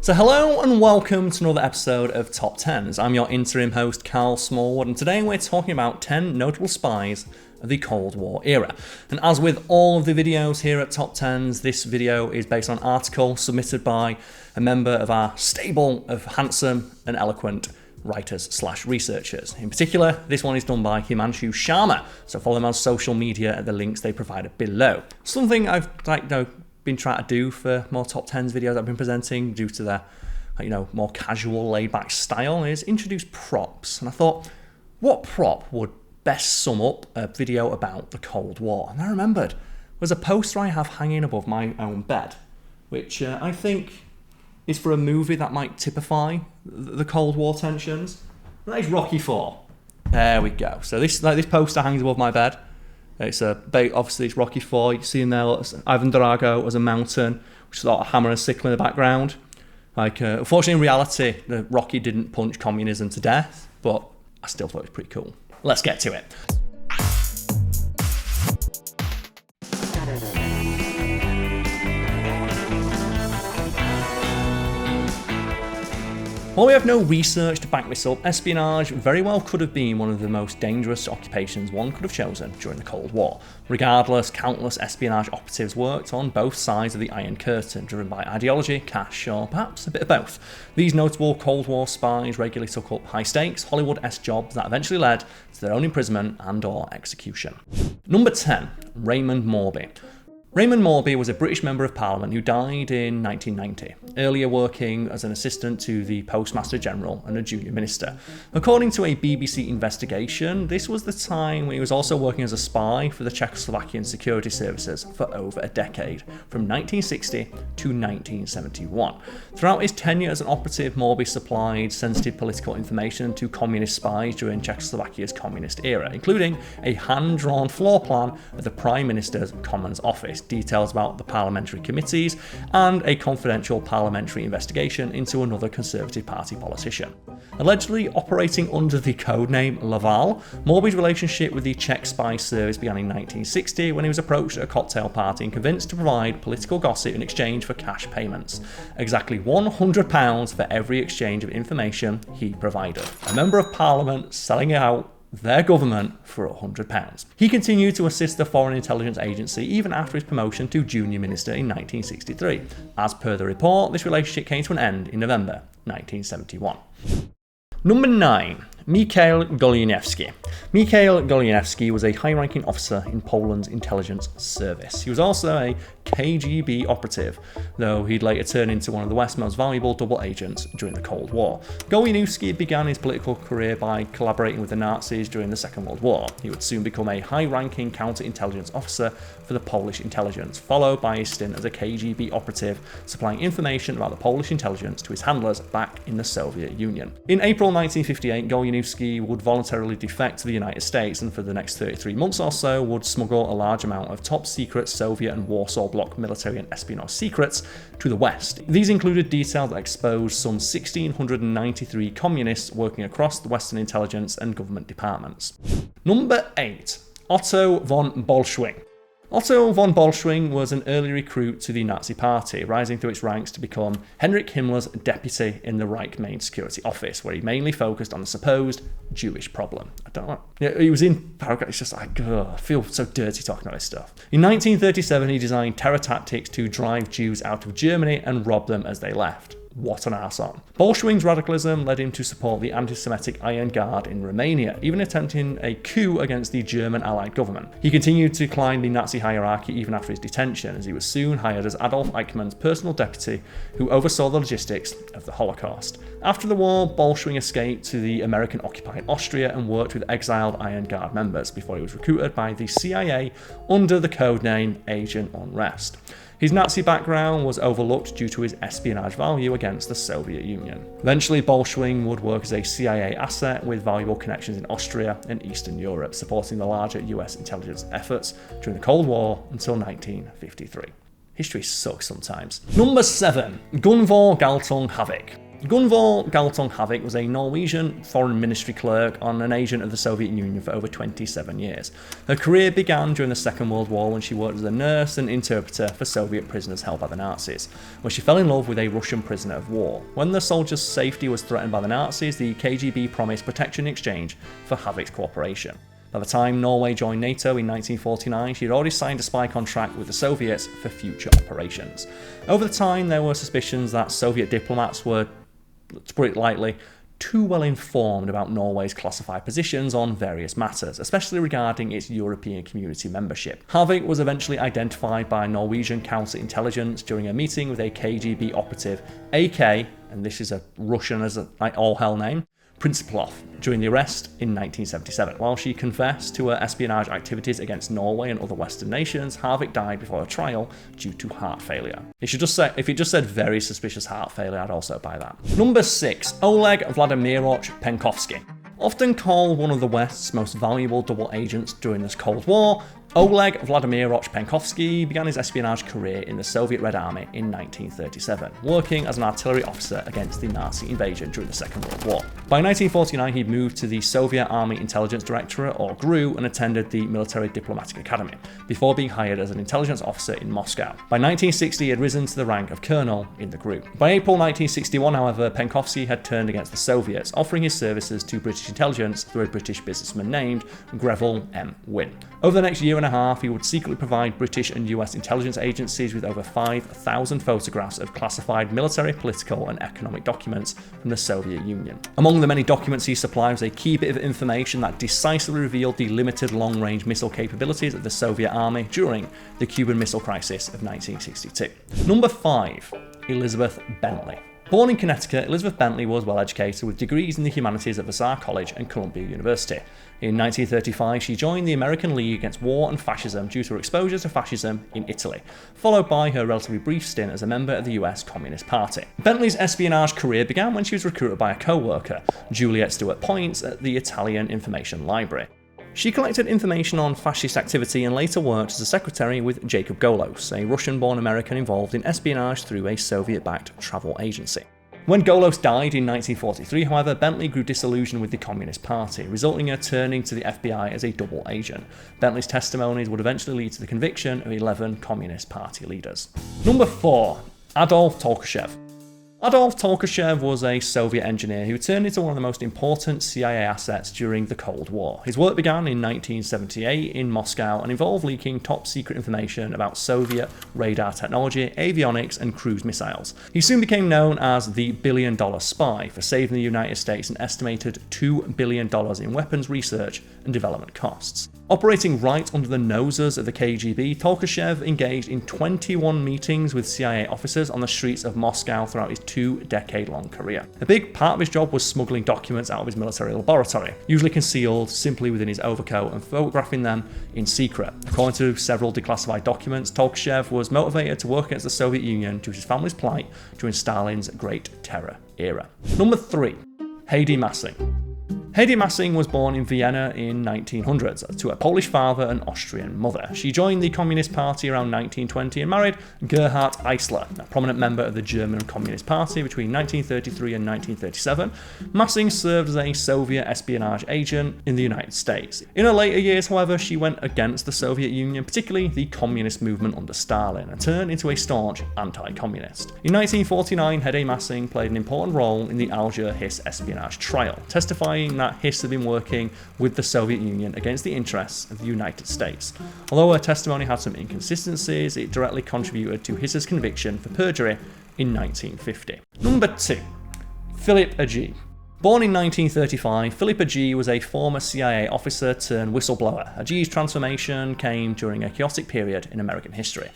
So hello and welcome to another episode of TopTenz. I'm your interim host Karl Smallwood, and today we're talking about 10 notable spies of the Cold War era. And as with all of the videos here at TopTenz, this video is based on an article submitted by a member of our stable of handsome and eloquent writers/researchers. In particular, this one is done by Himanshu Sharma, so follow them on social media at the links they provided below. Something I've been trying to do for more TopTenz videos I've been presenting due to their more casual laid-back style is introduce props. And I thought, what prop would best sum up a video about the Cold War? And I remembered there's a poster I have hanging above my own bed, which I think is for a movie that might typify the Cold War tensions. And that is Rocky IV. There we go. So this poster hangs above my bed. It's obviously it's Rocky IV. You can see in there Ivan Drago as a mountain, which is a lot of hammer and sickle in the background. Unfortunately, in reality, the Rocky didn't punch communism to death, but I still thought it was pretty cool. Let's get to it. While we have no research to back this up, espionage very well could have been one of the most dangerous occupations one could have chosen during the Cold War. Regardless, countless espionage operatives worked on both sides of the Iron Curtain, driven by ideology, cash, or perhaps a bit of both. These notable Cold War spies regularly took up high-stakes, Hollywood-esque jobs that eventually led to their own imprisonment and/or execution. Number 10. Raymond Morby. Raymond Morby was a British Member of Parliament who died in 1990, earlier working as an assistant to the Postmaster General and a junior minister. According to a BBC investigation, this was the time when he was also working as a spy for the Czechoslovakian security services for over a decade, from 1960 to 1971. Throughout his tenure as an operative, Morby supplied sensitive political information to communist spies during Czechoslovakia's communist era, including a hand-drawn floor plan of the Prime Minister's Commons Office, details about the parliamentary committees, and a confidential parliamentary investigation into another Conservative Party politician. Allegedly operating under the codename Laval, Morby's relationship with the Czech spy service began in 1960 when he was approached at a cocktail party and convinced to provide political gossip in exchange for cash payments. Exactly £100 for every exchange of information he provided. A member of Parliament selling out their government for £100. He continued to assist the Foreign Intelligence Agency even after his promotion to junior minister in 1963. As per the report, this relationship came to an end in November 1971. Number 9. Mikhail Golionevsky. Mikhail Golionevsky was a high-ranking officer in Poland's intelligence service. He was also a KGB operative, though he'd later turn into one of the West's most valuable double agents during the Cold War. Golionevsky began his political career by collaborating with the Nazis during the Second World War. He would soon become a high-ranking counterintelligence officer for the Polish intelligence, followed by a stint as a KGB operative, supplying information about the Polish intelligence to his handlers back in the Soviet Union. In April 1958, Golionevsky would voluntarily defect to the United States and for the next 33 months or so would smuggle a large amount of top-secret Soviet and Warsaw Bloc military and espionage secrets to the West. These included details that exposed some 1,693 communists working across the Western intelligence and government departments. Number 8. Otto von Bolshwing. Otto von Bolshwing was an early recruit to the Nazi Party, rising through its ranks to become Heinrich Himmler's deputy in the Reich Main Security Office, where he mainly focused on the supposed Jewish problem. He was in paragraph. It's just I feel so dirty talking about this stuff. In 1937, he designed terror tactics to drive Jews out of Germany and rob them as they left. What an arse on. Bolshwing's radicalism led him to support the anti-Semitic Iron Guard in Romania, even attempting a coup against the German Allied government. He continued to climb the Nazi hierarchy even after his detention, as he was soon hired as Adolf Eichmann's personal deputy, who oversaw the logistics of the Holocaust. After the war, Bolshwing escaped to the American-occupied Austria and worked with exiled Iron Guard members before he was recruited by the CIA under the codename Agent Unrest. His Nazi background was overlooked due to his espionage value against the Soviet Union. Eventually, Bolshwing would work as a CIA asset with valuable connections in Austria and Eastern Europe, supporting the larger US intelligence efforts during the Cold War until 1953. History sucks sometimes. Number 7. Gunval Galtung Havoc. Gunval Galtung Havoc was a Norwegian foreign ministry clerk and an agent of the Soviet Union for over 27 years. Her career began during the Second World War when she worked as a nurse and interpreter for Soviet prisoners held by the Nazis, where she fell in love with a Russian prisoner of war. When the soldier's safety was threatened by the Nazis, the KGB promised protection in exchange for Havoc's cooperation. By the time Norway joined NATO in 1949, she had already signed a spy contract with the Soviets for future operations. Over the time, there were suspicions that Soviet diplomats were, to put it lightly, too well informed about Norway's classified positions on various matters, especially regarding its European Community membership. Havoc was eventually identified by Norwegian counterintelligence during a meeting with a KGB operative, AK, and this is a Russian as an all-hell name, Principlov, during the arrest in 1977. While she confessed to her espionage activities against Norway and other Western nations, Havoc died before her trial due to heart failure. If it just said very suspicious heart failure, I'd also buy that. Number 6. Oleg Vladimirovich Pankowsky. Often called one of the West's most valuable double agents during this Cold War, Oleg Vladimirovich Pankowsky began his espionage career in the Soviet Red Army in 1937, working as an artillery officer against the Nazi invasion during the Second World War. By 1949, he moved to the Soviet Army Intelligence Directorate, or GRU, and attended the Military Diplomatic Academy, before being hired as an intelligence officer in Moscow. By 1960, he had risen to the rank of colonel in the GRU. By April 1961, however, Pankowsky had turned against the Soviets, offering his services to British intelligence through a British businessman named Greville M. Wynne. Over the next year and a half, he would secretly provide British and US intelligence agencies with over 5,000 photographs of classified military, political, and economic documents from the Soviet Union. Among the many documents he supplied was a key bit of information that decisively revealed the limited long-range missile capabilities of the Soviet army during the Cuban Missile Crisis of 1962. Number 5. Elizabeth Bentley. Born in Connecticut, Elizabeth Bentley was well educated with degrees in the humanities at Vassar College and Columbia University. In 1935, she joined the American League Against War and Fascism due to her exposure to fascism in Italy, followed by her relatively brief stint as a member of the US Communist Party. Bentley's espionage career began when she was recruited by a co-worker, Juliet Stewart Points, at the Italian Information Library. She collected information on fascist activity and later worked as a secretary with Jacob Golos, a Russian-born American involved in espionage through a Soviet-backed travel agency. When Golos died in 1943, however, Bentley grew disillusioned with the Communist Party, resulting in her turning to the FBI as a double agent. Bentley's testimonies would eventually lead to the conviction of 11 Communist Party leaders. Number 4. Adolf Talkishev. Adolf Talkishev was a Soviet engineer who turned into one of the most important CIA assets during the Cold War. His work began in 1978 in Moscow and involved leaking top-secret information about Soviet radar technology, avionics, and cruise missiles. He soon became known as the billion-dollar spy for saving the United States an estimated $2 billion in weapons research and development costs. Operating right under the noses of the KGB, Talkishev engaged in 21 meetings with CIA officers on the streets of Moscow throughout his 2-decade-long career. A big part of his job was smuggling documents out of his military laboratory, usually concealed simply within his overcoat, and photographing them in secret. According to several declassified documents, Talkishev was motivated to work against the Soviet Union due to his family's plight during Stalin's Great Terror era. Number 3. Hedy Massing. Hedy Massing was born in Vienna in 1900s to a Polish father and Austrian mother. She joined the Communist Party around 1920 and married Gerhard Eisler, a prominent member of the German Communist Party between 1933 and 1937. Massing served as a Soviet espionage agent in the United States. In her later years, however, she went against the Soviet Union, particularly the communist movement under Stalin, and turned into a staunch anti-communist. In 1949, Hedy Massing played an important role in the Alger-Hiss espionage trial, testifying that Hiss had been working with the Soviet Union against the interests of the United States. Although her testimony had some inconsistencies, it directly contributed to Hiss's conviction for perjury in 1950. Number 2. Philip Agee. Born in 1935, Philip Agee was a former CIA officer turned whistleblower. Agee's transformation came during a chaotic period in American history,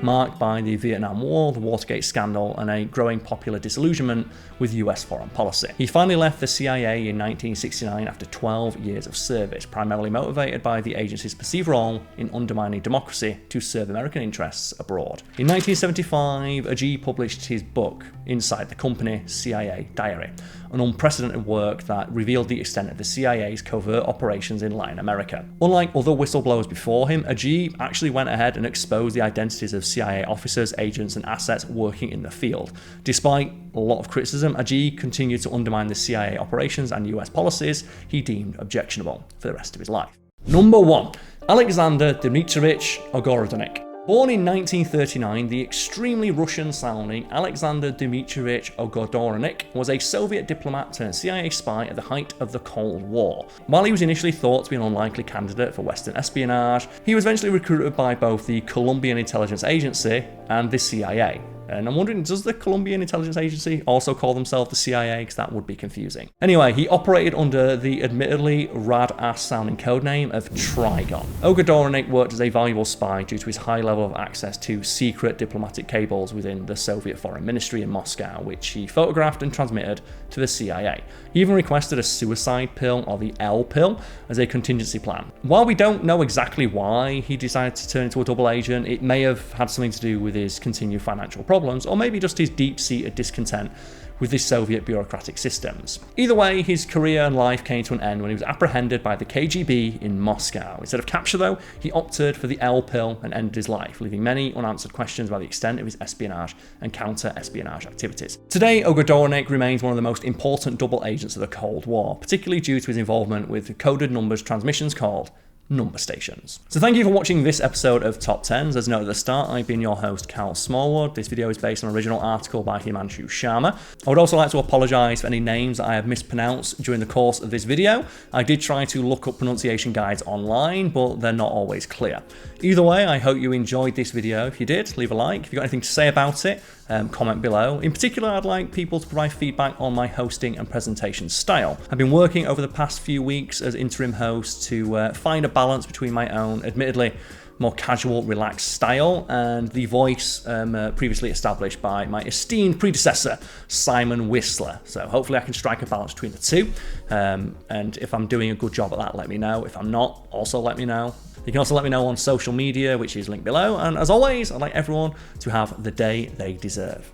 marked by the Vietnam War, the Watergate scandal, and a growing popular disillusionment with US foreign policy. He finally left the CIA in 1969 after 12 years of service, primarily motivated by the agency's perceived role in undermining democracy to serve American interests abroad. In 1975, Agee published his book, Inside the Company, CIA Diary. an unprecedented work that revealed the extent of the CIA's covert operations in Latin America. Unlike other whistleblowers before him, Hedy actually went ahead and exposed the identities of CIA officers, agents, and assets working in the field. Despite a lot of criticism, Hedy continued to undermine the CIA operations and US policies he deemed objectionable for the rest of his life. Number 1. Alexander Dmitrievich Ogorodenik. Born in 1939, the extremely Russian-sounding Alexander Dmitrievich Ogorodenik was a Soviet diplomat turned CIA spy at the height of the Cold War. While he was initially thought to be an unlikely candidate for Western espionage, he was eventually recruited by both the Colombian Intelligence Agency and the CIA. And I'm wondering, does the Colombian Intelligence Agency also call themselves the CIA? Because that would be confusing. Anyway, he operated under the admittedly rad-ass sounding codename of Trigon. Ogorodenik worked as a valuable spy due to his high level of access to secret diplomatic cables within the Soviet Foreign Ministry in Moscow, which he photographed and transmitted to the CIA. He even requested a suicide pill, or the L pill, as a contingency plan. While we don't know exactly why he decided to turn into a double agent, it may have had something to do with his continued financial problems, or maybe just his deep-seated discontent with the Soviet bureaucratic systems. Either way, his career and life came to an end when he was apprehended by the KGB in Moscow. Instead of capture, though, he opted for the L pill and ended his life, leaving many unanswered questions about the extent of his espionage and counter-espionage activities. Today, Ogorodenik remains one of the most important double agents of the Cold War, particularly due to his involvement with coded numbers transmissions called number stations. So thank you for watching this episode of Top Tens. As noted at the start, I've been your host, Karl Smallwood. This video is based on an original article by Himanshu Sharma. I would also like to apologise for any names that I have mispronounced during the course of this video. I did try to look up pronunciation guides online, but they're not always clear. Either way, I hope you enjoyed this video. If you did, leave a like. If you've got anything to say about it, comment below. In particular, I'd like people to provide feedback on my hosting and presentation style. I've been working over the past few weeks as interim host to find a balance between my own, admittedly, more casual, relaxed style and the voice previously established by my esteemed predecessor, Simon Whistler. So hopefully I can strike a balance between the two. And if I'm doing a good job at that, let me know. If I'm not, also let me know. You can also let me know on social media, which is linked below. And as always, I'd like everyone to have the day they deserve.